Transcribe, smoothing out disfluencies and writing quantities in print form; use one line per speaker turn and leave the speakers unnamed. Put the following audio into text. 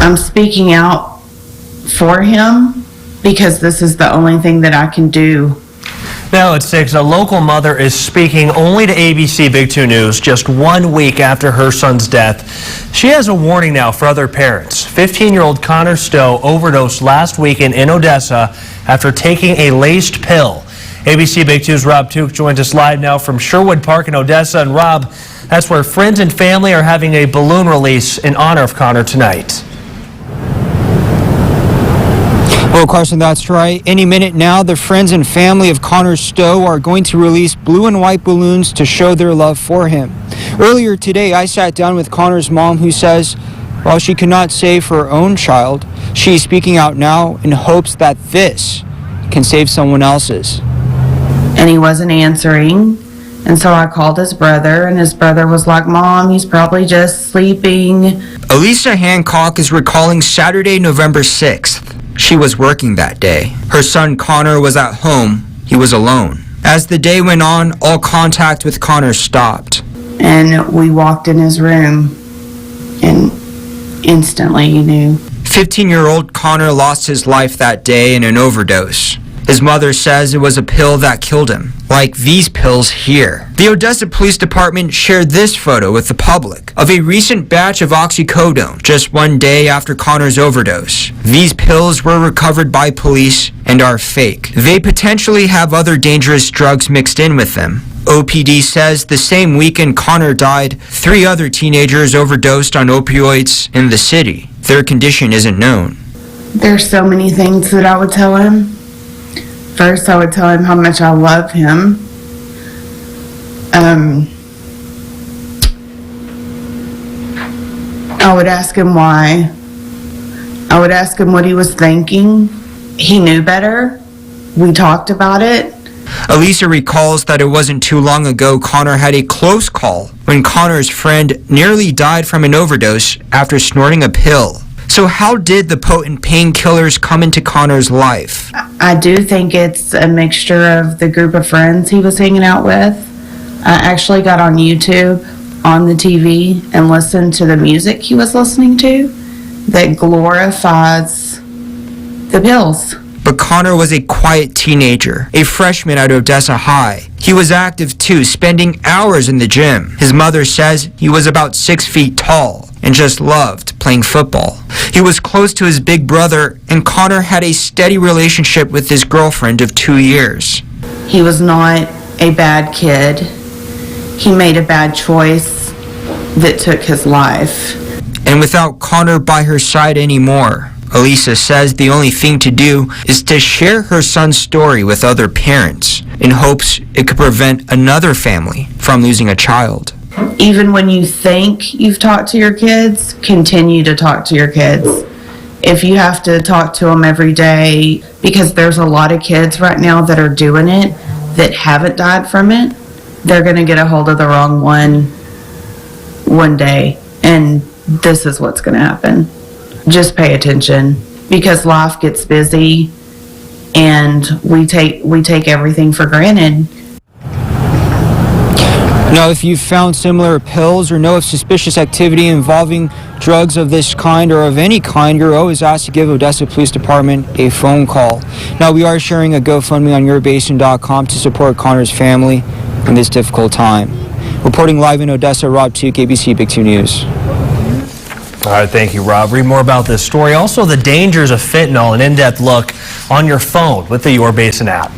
I'm speaking out for him because this is the only thing that I can do.
Now at 6, a local mother is speaking only to ABC Big 2 News just 1 week after her son's death. She has a warning now for other parents. 15-year-old Connor Stowe overdosed last weekend in Odessa after taking a laced pill. ABC Big 2's Rob Tuke joins us live now from Sherwood Park in Odessa. And Rob, that's where friends and family are having a balloon release in honor of Connor tonight.
Well, Carson, that's right. Any minute now, the friends and family of Connor Stowe are going to release blue and white balloons to show their love for him. Earlier today, I sat down with Connor's mom, who says, while she could not save her own child, she's speaking out now in hopes that this can save someone else's.
And he wasn't answering. And so I called his brother, and his brother was like, Mom, he's probably just sleeping.
Elisa Hancock is recalling Saturday, November 6th. She was working that day. Her son Connor was at home. He was alone. As the day went on, all contact with Connor stopped.
And we walked in his room, and instantly he knew.
15-year-old Connor lost his life that day in an overdose. His mother says it was a pill that killed him, like these pills here. The Odessa Police Department shared this photo with the public of a recent batch of oxycodone just 1 day after Connor's overdose. These pills were recovered by police and are fake. They potentially have other dangerous drugs mixed in with them. OPD says the same weekend Connor died, 3 other teenagers overdosed on opioids in the city. Their condition isn't known.
There's so many things that I would tell him. First, I would tell him how much I love him. I would ask him why. I would ask him what he was thinking. He knew better. We talked about it.
Elisa recalls that it wasn't too long ago Connor had a close call when Connor's friend nearly died from an overdose after snorting a pill. So how did the potent painkillers come into Connor's life?
I do think it's a mixture of the group of friends he was hanging out with. I actually got on YouTube, on the TV, and listened to the music he was listening to that glorifies the pills.
But Connor was a quiet teenager, a freshman at Odessa High. He was active too, spending hours in the gym. His mother says he was about 6 feet tall and just loved playing football. He was close to his big brother, and Connor had a steady relationship with his girlfriend of 2 years.
He was not a bad kid. He made a bad choice that took his life.
And without Connor by her side anymore, Elisa says the only thing to do is to share her son's story with other parents in hopes it could prevent another family from losing a child.
Even when you think you've talked to your kids, continue to talk to your kids. If you have to talk to them every day, because there's a lot of kids right now that are doing it that haven't died from it, they're going to get a hold of the wrong one day, and this is what's going to happen. Just pay attention, because life gets busy and we take everything for granted.
Now, if you've found similar pills or know of suspicious activity involving drugs of this kind or of any kind, you're always asked to give Odessa Police Department a phone call. Now, we are sharing a GoFundMe on yourbasin.com to support Connor's family in this difficult time. Reporting live in Odessa, Rob Tuke, ABC Big 2 News.
All right, thank you, Rob. Read more about this story. Also, the dangers of fentanyl, an in-depth look on your phone with the Your Basin app.